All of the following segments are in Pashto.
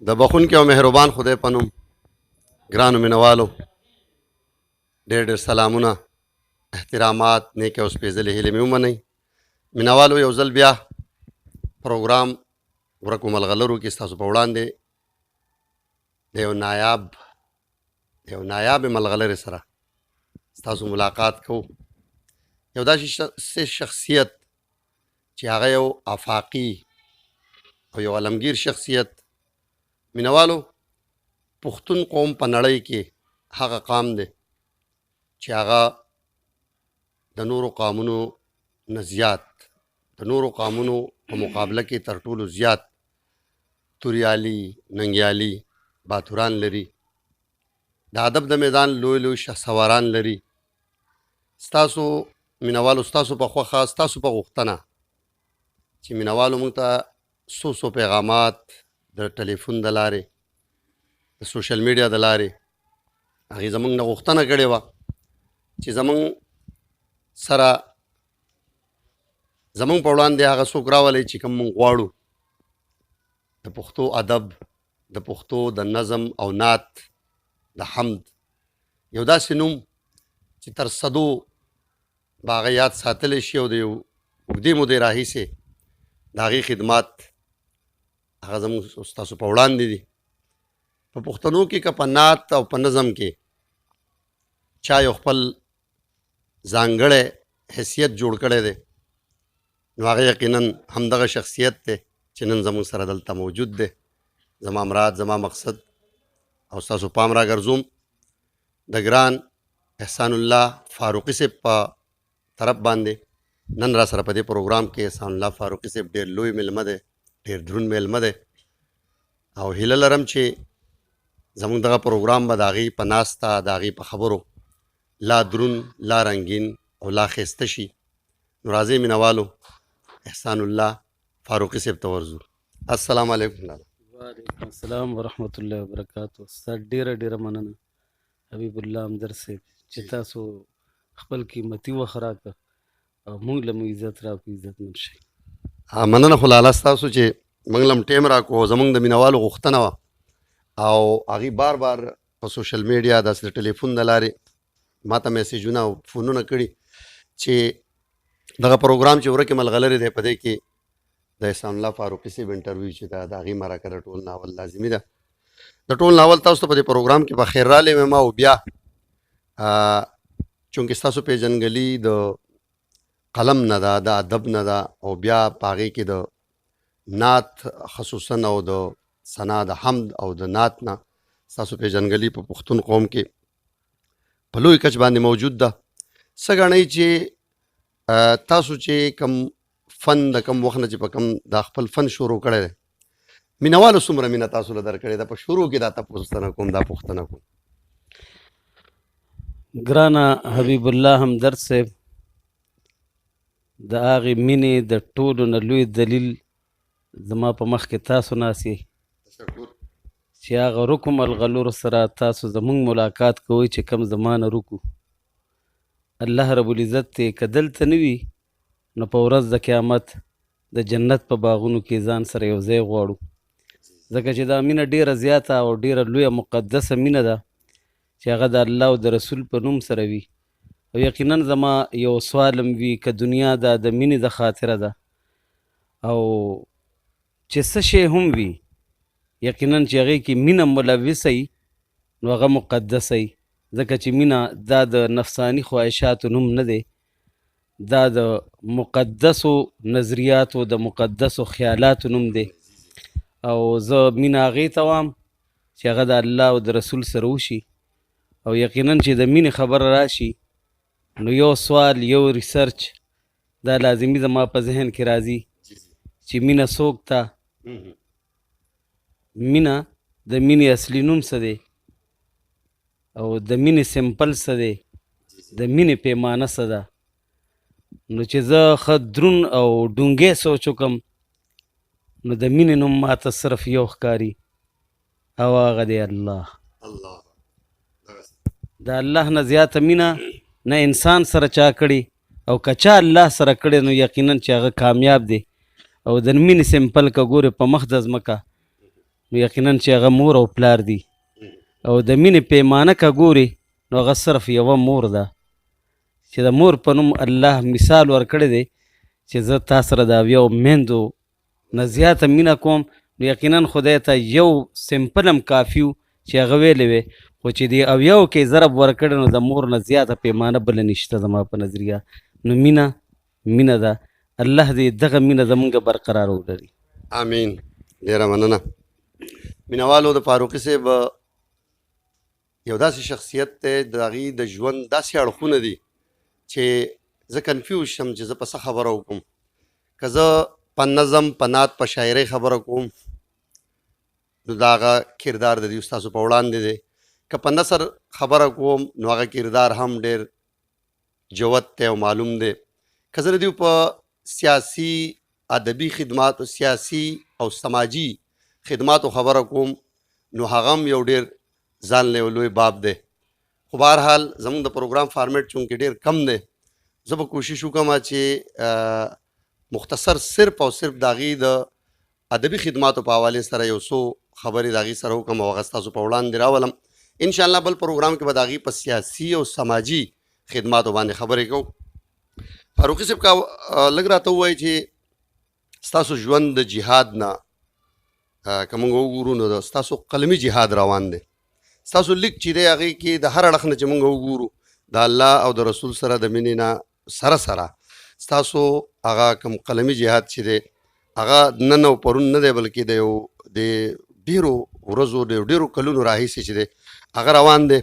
د بخونکي او مهربان خدای په نوم ګرانو مینوالو ډېر ډېر سلامونه احترامات نیکې او سپېڅلې هیلې مې ومنئ مینوالو یو ځل بیا پروګرام ورکو ملغلرو کې ستاسو په وړاندې د یو نایاب ملغلرې سره ستاسو ملاقات کوو یو داسې شخصیت چې هغه یو آفاقي او یو عالمگیر شخصیت مینوالو پښتون قوم په نړۍ کې هغه قام دی چې هغه د نورو قامونو نه زیات د نورو قامونو په مقابله کې تر ټولو زیات توریالي ننګیالي باتوران لري د ادب د میدان لوی لوی شهسواران لري ستاسو مینوالو ستاسو په خوښه ستاسو په غوښتنه چې مینوالو موږ ته څو پیغامات د ټلیفون د لارې د سوشل میډیا د لارې هغې زموږ نه غوښتنه کړې وه چې زموږ سره زموږ په وړاندې هغه څوک راولئ چې کوم موږ غواړو د پښتو ادب د پښتو د نظم او نعت د حمد یو داسې نوم چې تر صدو به هغه یاد ساتلی شي او د یو اوږدې مودې راهیسې د هغې خدمات هغه زموږ ستاسو په وړاندې دي په پښتنو کې که په نعت او په نظم کې چا یو خپل ځانګړی حیثیت جوړ کړی دی نو هغه یقینا همدغه شخصیت دی چې نن زموږ سره دلته موجود دی زما مراد زما مقصد او ستاسو پام را ګرځوم د ګران احسان الله فاروقي صاحب په طرف باندې نن را سره په دې پروګرام کې احسان الله فاروقي صاحب ډېر لوی میلمه دی ډېر دروند میلمه دی او هیله لرم چې زموږ دغه پروګرام به د هغې په ناسته د هغې په خبرو لا دروند لا رنګین او لا ښایسته شي نو راځئ مینوالو احسان الله فاروقي صاحب ته ورځو السلام علیکم وعلیکم السلام ورحمت الله وبرکاتو استاد ډیره ډیره مننه حبیب الله همدرد صاحب چې تاسو خپل قیمتي وخت راکړه او موږ له مو عزت راکړو عزتمن شئ مننه خو لاله ستاسو چې موږ له ټیم راکړو زموږ د مینوالو غوښتنه وه او هغې بار بار په سوشل میډیا داسې د ټلیفون د لارې ما ته میسیجونه او فونونه کړي چې دغه پروګرام چې ورکې ملغلرې دی په دې کې د احسان الله فاروقي صاحب انټرویو چې ده د هغې مرکه د ټول ناول لازمي ده د ټول ناول تاسو ته په دې پروګرام کې په خیر رالی ویم او بیا چونکې ستاسو پیژنګلي د قلم نه ده د ادب نه ده او بیا په هغې کې د نعت خصوصا او د ثنا د حمد او د نعت نه ستاسو پیژنګلي په پښتون قوم کې په لوی کچ باندې موجود ده څه ګڼئ چې تاسو چې کم فن د کم وخت نه چې په کم دا خپل فن شروع کړی دی مینوالو څومره مینه تاسو له درکړې ده په شروع کې دا تپوسونه کوم دا پوښتنه کوم ګرانه حبیب الله همدرد صاحب د هغې مینې د ټولو نه لوی دلیل زما په مخ کې تاسو ناست یې چې هغه رکو ملغلرو سره تاسو زموږ ملاقات کوئ چې کم زما نه رکو الله رب العزت ته که دلته نه وي نو په ورځ د قیامت د جنت په باغونو کې ځان سره یو ځای غواړو ځکه چې دا مینه ډیره زیاته او ډیره لویه مقدسه مینه ده چې هغه د الله او د رسول په نوم سره وي او یقینا زما یو سوالم وي که دنیا دا د مینې د خاطره ده او چې څه شی هم وي یقینا چې هغې کې مینه ملوثه وي نو هغه مقدسه وي ځکه چې مینه دا د نفساني خواهشاتو نوم نه دی دا د مقدسو نظریاتو د مقدسو خیالاتو نوم دی او زه مینه هغې ته وایم چې هغه د الله او د رسول سره وشي او یقینا چې د مینې خبره راشي نو یو سوال یو ریسرچ دا لازمي زما په ذهن کې راځي چې مینه څوک ته مینه د مینې اصلي نوم څه دی او د مینې سمپل څه دی د مینې پیمانه څه ده نو چې زه ښه دروند او ډونګی سوچ وکړم نو د مینې نوم ماته صرف یو ښکاري او هغه دی الله د الله نه زیاته مینه نه انسان سره چا کړي او که چا الله سره کړی نو یقینا چې هغه کامیاب دی او د مینې سمپل که ګورې په مخ د ځمکه نو یقینا چې هغه مور او پلار دي او د مینې پیمانه که ګوري نو هغه صرف یوه مور ده چې د مور په نوم الله مثال ورکړی دی چې زه تا سره د اویو میندو نه زیاته مینه کوم نو یقینا خدای ته یو سمپل هم کافي و چې هغه ویلې وې خو چې د اویو کې ضرب ورکړی نو د مور نه زیاته پیمانه بله نشته زما په نظریه نو مینه ده الله دې دغه مینه زمونږ برقرار ولري آمین. ډېره مننه. مینوالو، د فاروقي صاحب یو داسې شخصیت دی، د هغې د ژوند داسې اړخونه دي چې زه کنفیوز شم چې زه په څه خبره وکړم. که زه په نظم، په نعت، په شاعرۍ خبره کوم نو د هغه کردار د دې ستاسو په وړاندې دی. که په نثر خبره کوم نو هغه کردار هم ډېر جوت دی او معلوم دی. که زه د دوی په سیاسي، ادبي خدماتو، سیاسي او سماجي خدماتو خبره کوم نو هغه هم یو ډېر ځان له لوی باب دی. خو بهرحال زموږ د پروګرام فارمیټ چونکې ډېر کم دی، زه به کوشش وکړم چې مختصر صرف او صرف د هغې د ادبي خدماتو په حوالې سره یو څو خبرې د هغې سره وکړم او هغه ستاسو په وړاندې راولم. انشاءالله بل پروګرام کې به د هغې په سیاسي او سماجي خدماتو باندې خبرې کوو. فاروقي صاحب کا لږ راته ووایي چې ستاسو ژوند د جهاد نه که موږ وګورو نو د ستاسو قلمي جهاد روان دی. ستاسو لیک چې دی هغې کې د هر اړخ نه چې موږ وګورو د الله او د رسول سره د مینې نه سره ستاسو هغه کوم قلمي جهاد چې دی هغه نن او پرون نه دی بلکې د یو د ډېرو ورځو د ډېرو کلونو راهیسې چې دی هغه روان دی.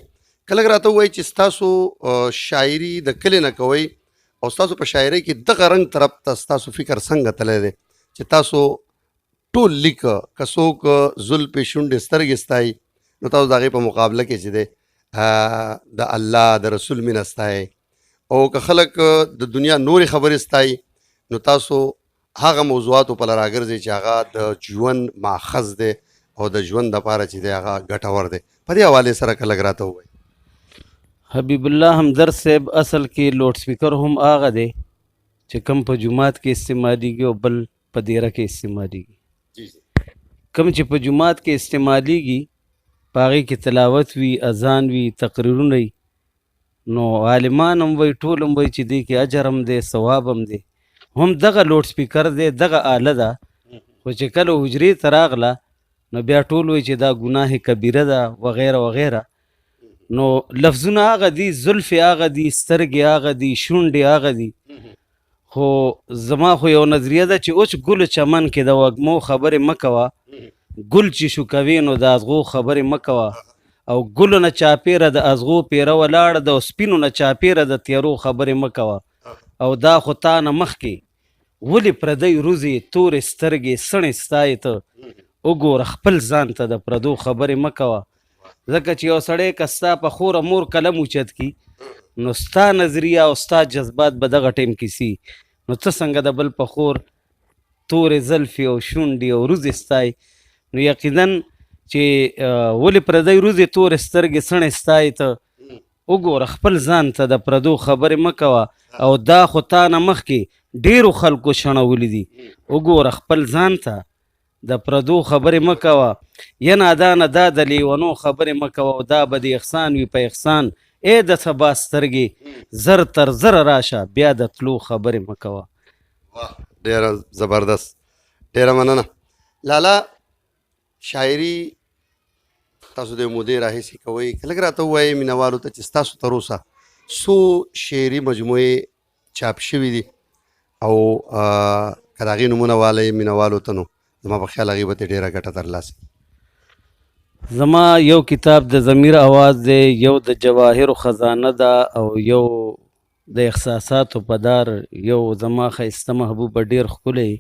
که لږ راته ووایي چې ستاسو شاعري د کلې نه کوئ او ستاسو په شاعرۍ کې دغه رنګ طرف ته ستاسو فکر څنګه تللی دی چې تاسو ټول لیک که څوک زلفې شونډې سترګې ستایي نو تاسو د هغې په مقابله کې چې دی د الله د رسول مینه ستایي، او که خلک د دنیا نورې خبرې ستایي نو تاسو هغه موضوعاتو په راګرځئ چې هغه د ژوند ماخذ دی او د ژوند دپاره چې دی هغه ګټور دی. په دې حوالې سره که لږ راته ووایي. حبیب الله همدرد صاحب اصل کې لوډ سپیکر هم هغه دی چې کم په جومات کې استعمالیږي او بل په دیره کې استعمالیږي. کم چې په جومات کې استعمالیږي په هغې کې تلاوت وي، اذان وي، تقریرونه وي، نو عالمان هم وایي، ټول هم وایي چې دې کې اجر هم دی، ثواب هم دی. هم دغه لوډ سپیکر دی، دغه آله ده، خو چې کله حجرې ته راغله نو بیا ټول وایي چې دا ګناه کبیره ده وغیره وغیره. نو لفظونه هغه دي، زلفې هغه دي، سترګې هغه دي، شونډې هغه دي، خو زما خو یو نظریه ده چې اوس ګلو چمن کې د وږمو خبرې مه کوه، ګل چې شو کوي نو د ازغو خبرې مه کوه، او ګلو نه چاپېره د ازغو پیره ولاړه ده او سپینو نه چاپېره د تیرو خبرې مه کوه. او دا خو تا نه مخکې ولې پردی روزې تورې سترګې سڼې ستایې ته وګوره خپل ځان ته د پردو خبرې مه کوه. ځکه چې یو سړی که ستا په خوره مور قلم اوچت کي نو ستا نظریه او ستا جذبات به دغه ټیم کې سي، نو ته څنګه د بل په خور تورې زلفې او شونډې او روزې ستایي. نو یقینا چې ولې پردی روزې تورې سترګې سڼې ستایي ته وګوره خپل ځان ته د پردو خبرې مه کوه. او دا خو تا نه مخکې ډېرو خلکو شڼولي دي، وګوره خپل ځان ته د پردو خبرې مه کوه. یا نادانه دا د لیونو خبرې مه کوه، او دا به د احسان وي په احسان. ای د سبا سترګې زر تر زره راشه بیا د تلو خبرې مه کوه. ډېره زبردست، ډېره مننه. لالا، شاعري تاسو د مودې راهیسې کوئ، که لږ راته ووایئ مینوالو ته چې ستاسو تر اوسه څو شعري مجموعې چاپ شوي دي او که د هغې نومونه والئ مینوالو ته نو زما په خیال هغې به ترې ډېره ګټه ترلاسه. زما یو کتاب د ضمیر اواز دی، یو د جواهرو خزانه ده، او یو د احساساتو پدار، یو زما ښایسته محبوبه ډېر ښکلی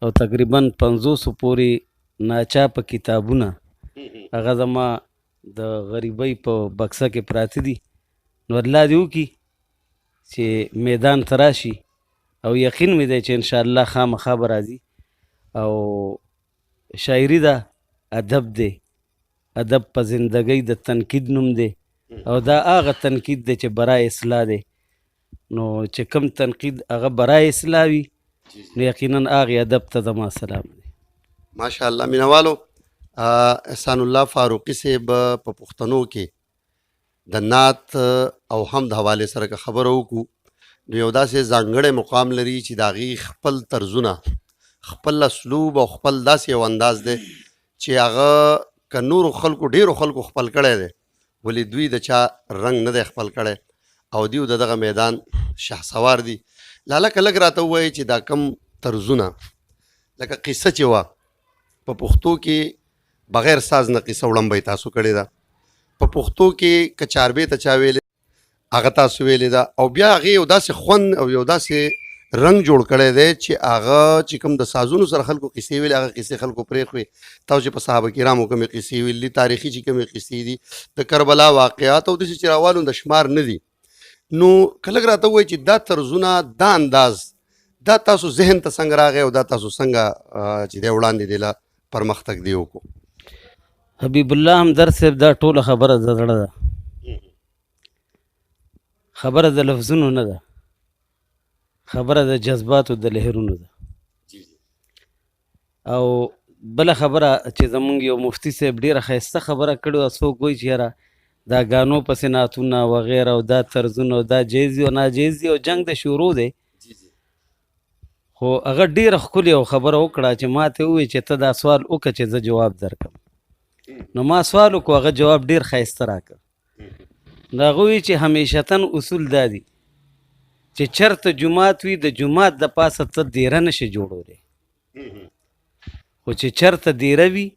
او تقریبا 50 پورې ناچاپه کتابونه هغه زما د غریبۍ په بکسه کې پراته دي. نو الله دې وکړي چې میدان ته راشي، او یقین مې دی چې انشاءالله خامخا به راځي. او شاعري ده، ادب دی، ادب په زندګۍ د تنقید نوم دی، او دا هغه تنقید دی چې برای اصلاح دی. نو چې کوم تنقید هغه برای اصلاح وي نو یقینا هغې ادب ته زما سلام دی. ماشاءالله. مینوالو، احسان الله فاروقي صاحب په پښتنو کې د نعت او حمد حوالې سره که خبره وکړو نو یو داسې ځانګړی مقام لري چې د هغې خپل طرزونه خپل اسلوب او خپل داسې یو انداز دی چې هغه که نورو خلکو ډېرو خلکو خپل کړی دی ولې دوی د چا رنګ نه دی خپل کړی او دیو د دغه میدان شهسوار دي. لالکه لږ راته ووایي چې دا کم طرزونه لکه قصه چې وه په پښتو کې بغیر ساز نه قصه وړاندې تاسو کړې ده، په پښتو کې که چاربې ته چا ویلې هغه تاسو ویلې ده، او بیا هغې یو داسې خوند او یو داسې رنګ جوړ کړی دی چې هغه چې کوم د سازونو سره خلکو قصې ویلې هغه قصې خلکو پرېښوې. تاسو چې په صحابه کرامو کومې قصې ویلي، تاریخي چې کومې قصې دي، د کربلا واقعات او داسې چې راوالو د شمار نه دي، نو که لږ راته ووایي چې دا طرزونه دا انداز دا تاسو ذهن ته څنګه راغی او دا تاسو څنګه چې دی وړاندې دی له پرمختګ دی وکړو؟ حبیب الله همدرد صاحب دا ټوله خبره د زړه ده، خبره د لفظونو نه ده، خبره د جذباتو د لهرونو ده. او بله خبره چې زمونږ یو مفتی صاحب ډېره ښایسته خبره کړې وه، څوک وایي چې یاره دا ګانو پسې نعتونه وغیره او دا طرزونه او دا جایز دي او ناجایز دي او جنګ د شروع دی. خو هغه ډېره ښکلې یو خبره وکړه چې ما ته ووایي چې ته دا سوال وکړه چې زه جواب درکړم. نو ما سوال وکړو، هغه جواب ډېر ښایسته راکړ. نو هغه وایي چې همیشتن اصول دا دي چې چېرته جومات وي د جومات د پاسه ته دیره نشي جوړولی، خو چې چېرته دیره وي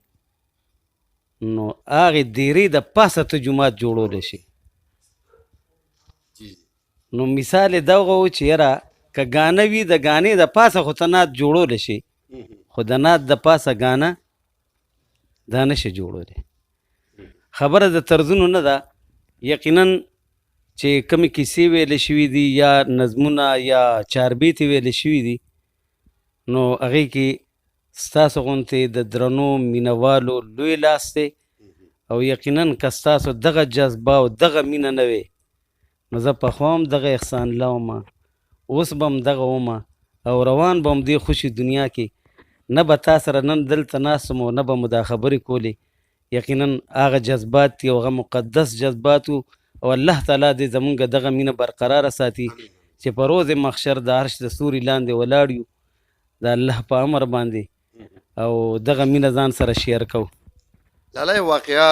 نو هغې دیرې د پاسه ته جومات جوړولی شي. نو مثال یې دغه و چې یاره که ګانه وي د ګانې د پاسه خو ته نعت جوړولی شي، خو د نعت د پاسه ګانه دا نشي جوړولی. خبره د طرزونو نه ده، یقینا چې کومې کیسې ویلې شوي دي یا نظمونه یا چاربیتې ویلې شوي دي، نو هغې کې ستاسو غوندې د درنو مینهوالو لوی لاس دی، او یقینا که ستاسو دغه جذبه او دغه مینه نه وي نو زه پخوا هم دغه احسان الله ومه، اوس به هم دغه ومه او روان به هم دې خوشي دنیا کې، نه به تا سره نن دلته ناست وم او نه به مو دا خبرې کولې. یقینا هغه جذبات دي او هغه مقدس جذبات او الله تعالی دې زمونږ دغه مینه برقراره ساتي چې په روز محشر د عرش د سوري لاندې ولاړ یو د الله په امر باندې او دغه مینه ځان سره شیر کوو. لالا یو واقعه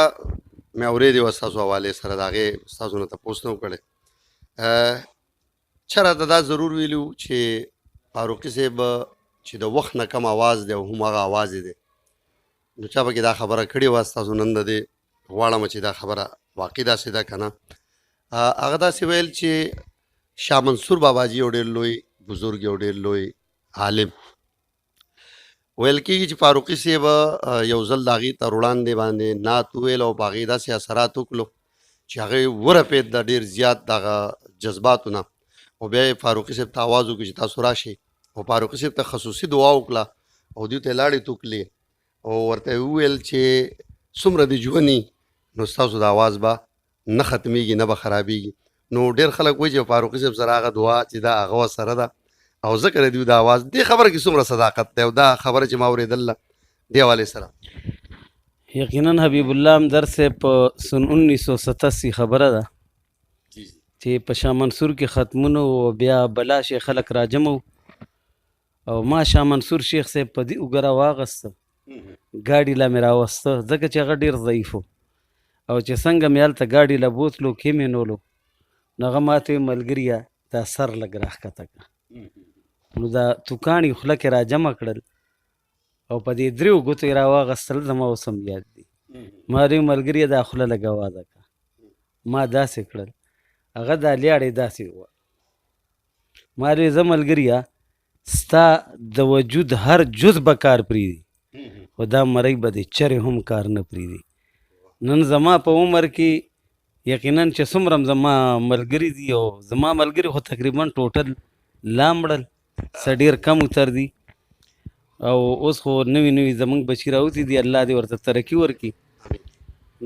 مې اورېدې وه ستاسو حوالې سره، د هغې ستاسو نه تپوس نه وکړی. چا راته دا ضرور ویلي وو چې فاروقي صاحب چې د وخت نه کم آواز دی او هم هغه آواز دی، نو چا پکې دا خبره کړې وه، ستاسو نن د دې غواړم چې دا خبره واقع داسې ده که نه. هغه داسې ویل چې شاه منصور باباجي یو ډېر لوی بزرګ یو ډېر لوی عالم، ویل کېږي چې فاروقي صاحب یو ځل د هغې تر وړاندې باندې نعت وویل او په هغې داسې اثرات وکړو چې هغې ورپېد د ډېر زیات دغه جذباتو نه، او بیا یې فاروقي صاحب ته آواز وکړو چې تاسو راشئ، او فاروقي صاحب ته خصوصي دعا وکړه او دوی ته یې لاړې توکلې او ورته یې وویل چې څومره دې ژوندي نو ستاسو د آواز به نه ختمېږي نه به خرابېږي. نو ډېر خلک وایي چې فاروقي صاحب سره هغه دعا چې دا هغه ورسره ده او ځکه د دوی د آواز دې خبره کې څومره صداقت دی او دا خبره چې ما اورېدله دې حوالې سره؟ یقینا حبیب الله همدرد صاحب په سن 1987 خبره ده چې په شاه منصور کې ختمونه او بیا بلا شي خلک راجمو او ما شاه منصور شیخ صاحب په دې اوږه راواغسته، ګاډي لا مې راوسته ځکه چې هغه ډېر ضعیف و، او چې څنګه مې هلته ګاډي له بوتلو کې مې نولو نو هغه ما ته ویل ملګريه دا سر لږ راښکته کړه، نو دا توکاڼي خوله کې راجمع کړل او په دې دریو ګوتو یې راواغستل، زما اوس هم یاد دي. ما ویل ملګريه دا خوله لږ وازه کړه، ما داسې کړل، هغه دا لیاړې داسې وه. ما ویل زه ملګريه ستا د وجود هر جز به کار پرېږدي، خو دا مرۍ به دې چرې هم کار نه پرېږدي. نن زما په عمر کې یقینا چې څومره هم زما ملګري دي او زما ملګري خو تقریبا ټوټل لا مړل، څه ډېر کم اتر دي او اوس خو نوي نوي زمونږ بچي راوتي دي، الله دې ورته ترقي ورکړي.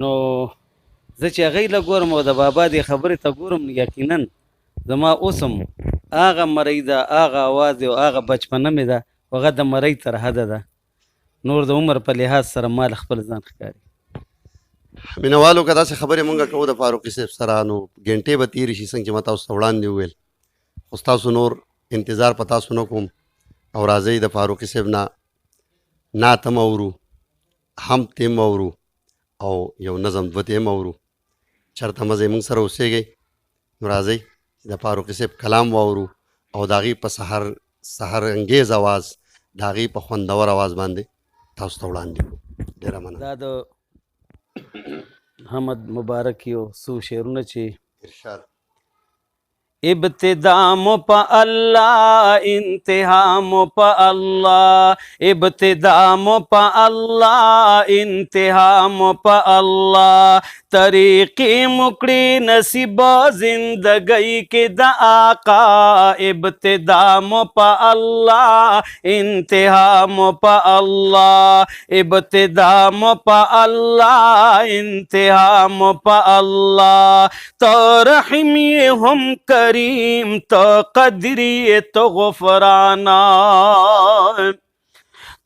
نو زه چې هغوی له ګورم او د بابا دې خبرې ته ګورم، یقینا زما اوس هم هغه مرۍ ده، هغه اواز دی او هغه بچپنه مې ده، هغه د مرۍ تر حده ده. نور د عمر په لحاظ سره مال خپل ځان ښکاري. مینوالو که داسې خبرې مونږ کوو د فاروقي صاحب سره نو ګنټې به تېرې شي څنګه چې ما تاسو ته وړاندې وویل، خو ستاسو نور انتظار په تاسو نه کوم او راځئ د فاروقي صاحب نه نعت هم اورو، حمد ته هم اورو او یو نظم دوتې هم اورو. چېرته مزه مونږ سره اوسېږئ نو راځئ د فاروقي صاحب کلام واورو او د هغې په سحر انګیز اواز د هغې په خوندور اواز باندې تاسو ته وړاندې کړو. ډېره مننه. دا د حمد مبارک یو څو شعرونه چې ارشاد. ابتدا مو پا اللہ انتہا مو پا اللہ، ابتدا مو پا اللہ انتہا مو پا اللہ، طریقی مکڑی نصیب زندگی کے دا آقا، ابتدا مو پا اللہ انتہا مو پا اللہ، ابتدا مو پا اللہ انتہا مو پا اللہ، تو رحمی ہم کریم تو قدری تو غفرانا،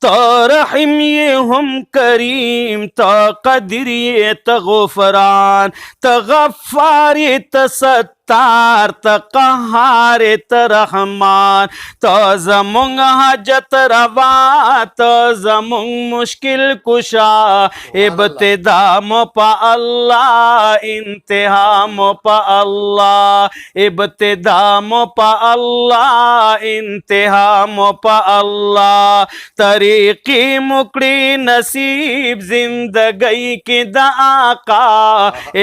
تو رحمی ہم کریم تو قدری تو غفران، تو غفاری تو ستار تو قہار تو رحمان، تو زمون حاجت روا تو زمون مشکل کشا، ابتدا مو پا اللہ انتہا مو پا اللہ، ابتدا مو پا اللہ انتہا مو پا اللہ، طریقی مکڑی نصیب زندگی کی دا آقا،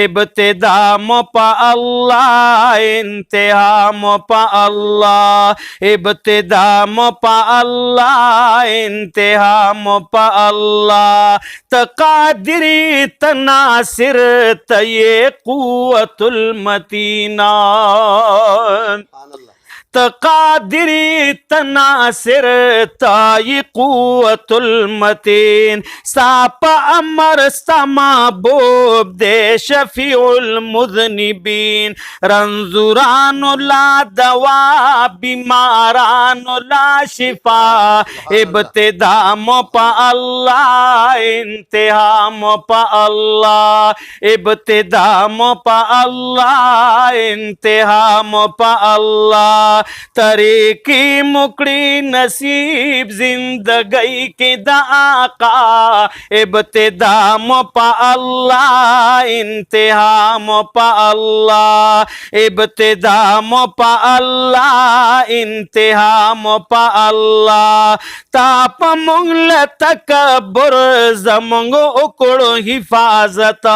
ابتدا مو پا اللہ انتہا مو پا اللہ، ابتدا مو پا اللہ انتہا مو پا اللہ، تقادری تناصر تیے قوت المتینہ، تقادری تناصر تائی قوت المتین، ساپ امر سمابوب دے شفیع المذنبین، رنزوران لا دوا بیماران لا شفا، ابتدا مو پا اللہ انتہا مو پا اللہ، ابتدا مو پا اللہ انتہا مو پا اللہ، طریقی مکڑی نصیب زندگی کی دا آقا، ابتدا مو پا اللہ انتہا مو پا اللہ، ابتدا مو پا اللہ انتہا مو پا اللہ، تاپ منگل تکبر زمنگ اکڑو حفاظت،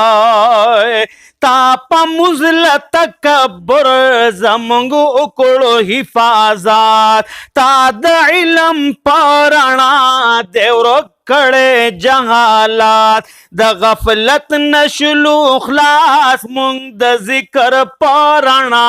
تاپ مزل تکبر زمنگ اکڑو حفاظت، تا د علم پرانا دیورو کڑے جہالات، د غفلت نشلو خلاص مونږ د ذکر پرانا،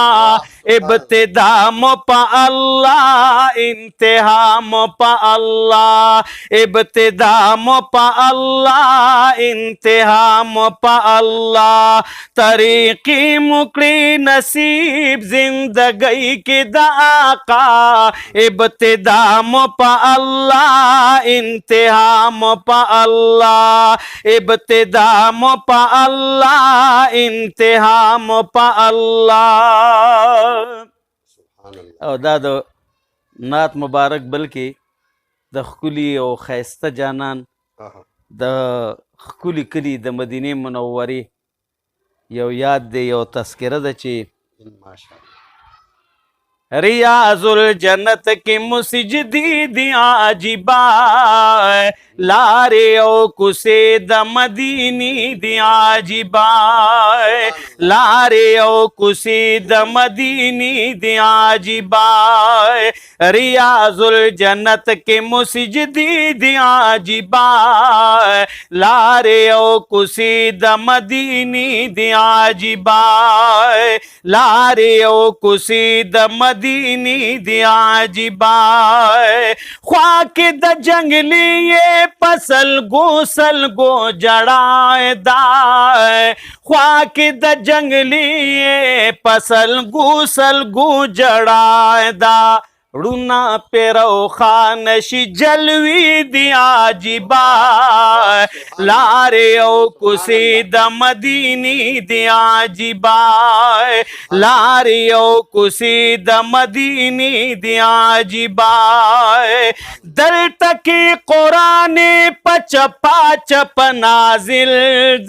ابتدا مو پا اللہ انتہا مو پا اللہ، ابتدا مو پا اللہ انتہا مو پا اللہ، طریقی مکڑی نصیب زندگی کی دا آقا، ابتدا مو پا اللہ انتہا مو پا اللہ، ابتدا مو پا اللہ انتہا مو پا اللہ. او دا د نعت مبارک بلکې د ښکلي او ښایسته جانان د ښکلي کلي د مدینې منورې یو یاد دی، یو تذکره ده چې ریاض الجنت کی مسجدی دیا عجیبا، لارے او کسے د مدینی دیا عجیبا، لارے او کسے د مدینی دیا عجیبا، ریاض الجنت کی مسجدی دیا عجیبا، لارے او کسے د مدینی دیا عجیبا، لارے او کسے د مدینی دیا عجیبا، خواک د جنگلی پسل گو جڑائے دائے، خواک د جنگلی پسل گو جڑائے دا، رونا پیرو خان شي جلوی دی عجیبا لارې او کوسې د مدینې دی عجیبا لارې او کوسې د مدینې دی عجیبا دلته کې قرآن پچپا چپ نازل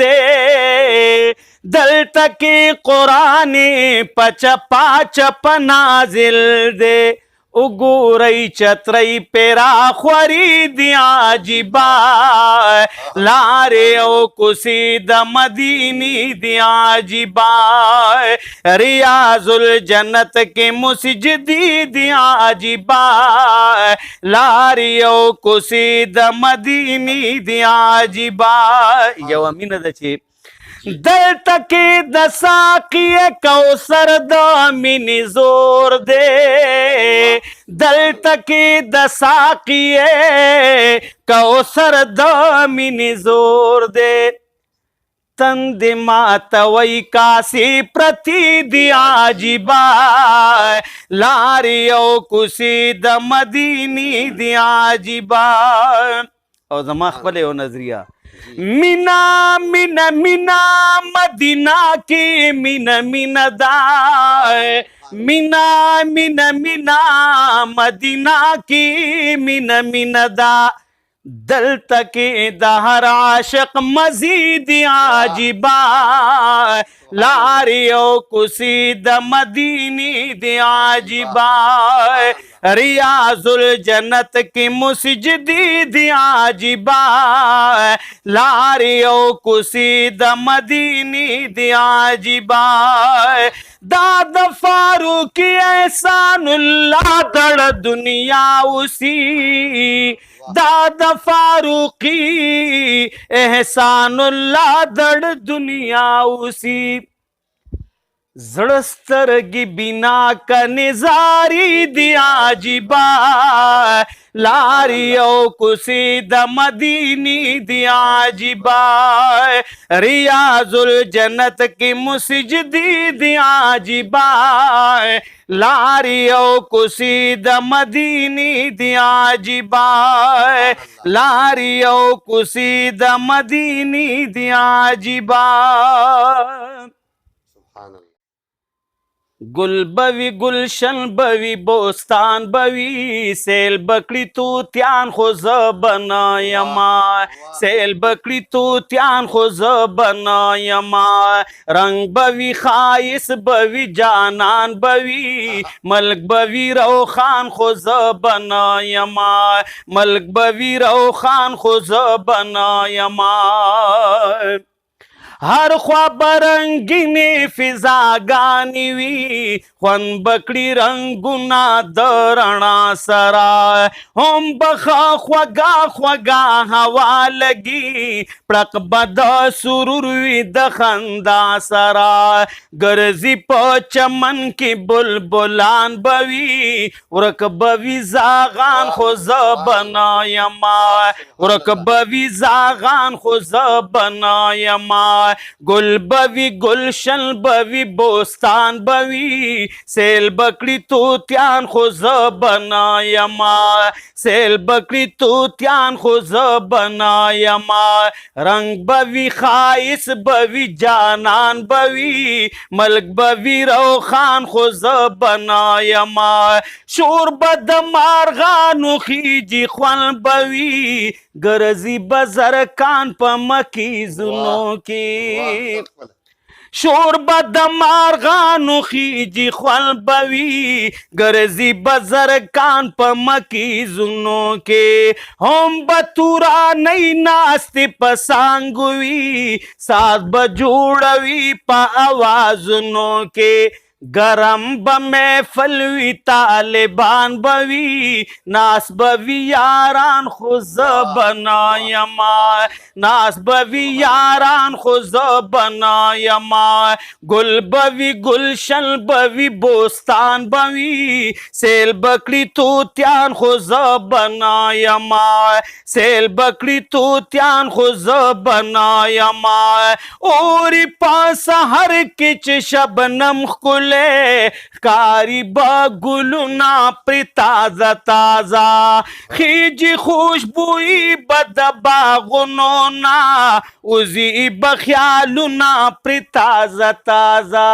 دی دلته کې قرآن پچپا چپ نازل دی وګورئ چترۍ پیرا خوري دی عجیبا لارې او کوسې د مدینې دی عجیبا ریاض الجنت کې مسجدي دی عجیبا لارې او کوسې د مدینې دی عجیبا یو مینه ده چې دلته کې د ساقی کوثر د مینې زور دی دلته کې د ساقی کوثر د مینې زور دی تند ماتوي کاسې پرتی دی عجیبا لارې او کوسې د مدینې دی عجیبا او زما خپل یو نظریه مینا مینا مینا مدینہ کی مینا مینا دا مینا مینا مینا مدینہ کی مینا مینا دا دلته کې د هر عاشق مزید عجیبا لارې او کوسې د مدینې دی عجیبا ریاض الجنت کې مسجدي دی عجیبا لارې او کوسې د مدینې دی عجیبا دا د فاروقی احسان الله دړ دنیا اوسی دا د فاروقی احسان الله دړ دنیا اوسی زړه سترګې بنا کا نظاری دی عجیبا لارې او کوسې د مدینې دی عجیبا ریاض الجنت کې مسجدي دی عجیبا لارې او کوسې د مدینې دی عجیبا لارې او کوسې د مدینې دی عجیبا گل بوی گلشن بوی بوستان بوی سیل بکڑی تو تیان خو بنایما سیل بکڑی تو تیان خو بنایما رنگ بوی خائص بوی جانان بوی ملک بوی روخان خو بنایما ملک بوی روخان خو بنایما هر خوا برنگینی فضاگانی وی خون بکڑی رنگونا درنا سرا هم بخا خوگا خوگا ہوا لگی پڑک بدا سرور وی دخندا سرا گرزی پا چمن کی بلبلان بوی ورک بوی زاغان خوز بنایما ورک بوی زاغان خوز بنایما گل بوی گلشن بوی بوستان بوی سیل بکڑی توتیان خوز بنایما سیل بکڑی توتیان خوز بنایما رنگ بوی خائص بوی جانان بوی ملک بوی روخان خوز بنایما شور بد مارغانو خیجی خوان بوی گرزی بزر کان پا مکی زنو کی شور بد مارغانو خیجی خوان بوی گرزی بزر کان پا مکی زنو کے ہم بطورا نئی ناستی پسانگوی ساز بجوڑوی پا آوازنو کے گرم بمحفل وی طالبان بوی ناس بوی یاران خوز بنایما ناس بوی یاران خوز بنایما گل بوی گلشن بوی بوستان بوی سیل بکڑی توتیان خوز بنایما سیل بکڑی توتیان خوز بنایما اوری پاس ہر کچ شبنم کل ښکلی ښکاري به ګلونه پرې تازه تازه خیجي خوشبویي به د باغونو نه وځي به خیالونه پرې تازه تازه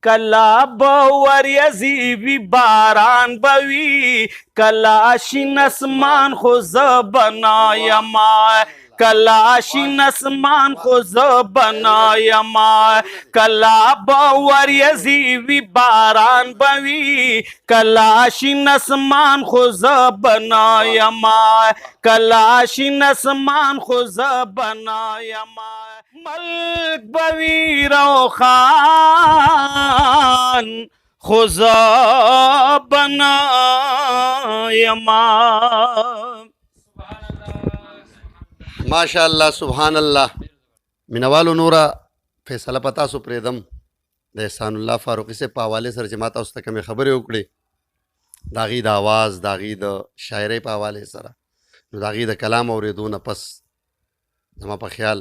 کلا به وریځې وي باران به وي کلا شین اسمان خو زه به نه یمه کلا شین اسمان خو زه به نه یمه کلا به وریځې وي باران به وي کلا شین اسمان خو زه به نه یمه کلا شین اسمان خو زه به نه یمه ملک به وي روښان خو زه به نه یمه ماشاء الله سبحان الله. مینوالو نوره فیصله په تاسو پرېږدم د احسان الله فاروقي صاحب په حوالې سره چې ما تاسو ته کومې خبرې وکړې د هغې د اواز د هغې د شاعرۍ په حوالې سره نو د هغې د کلام اورېدو نه پس زما په خیال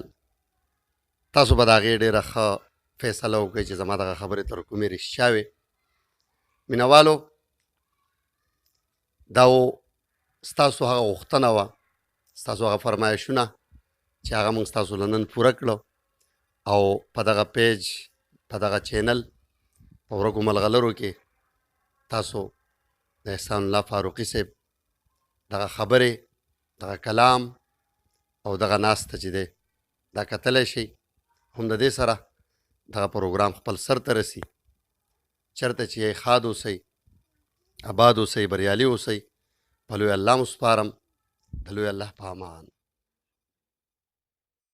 تاسو به د هغې ډېره ښه فیصله وکړئ چې زما دغه خبرې تر کومې رښتیا وې. مینوالو دا و ستاسو هغه غوښتنه وه ستاسو هغه فرمایشونه چې هغه موږ ستاسو له نن پوره کړو او په دغه پیج په دغه چینل په ورکو ملغلرو کې تاسو د احسان الله فاروقي صاحب دغه خبرې دغه کلام او دغه ناسته چې دی دا کتلی شئ. هم د دې سره دغه پروګرام خپل سر ته رسي. چېرته چې یې ښاد اوسئ آباد اوسئ بریالي اوسئ په لوی الله مو سپارم د لوی الله په امان.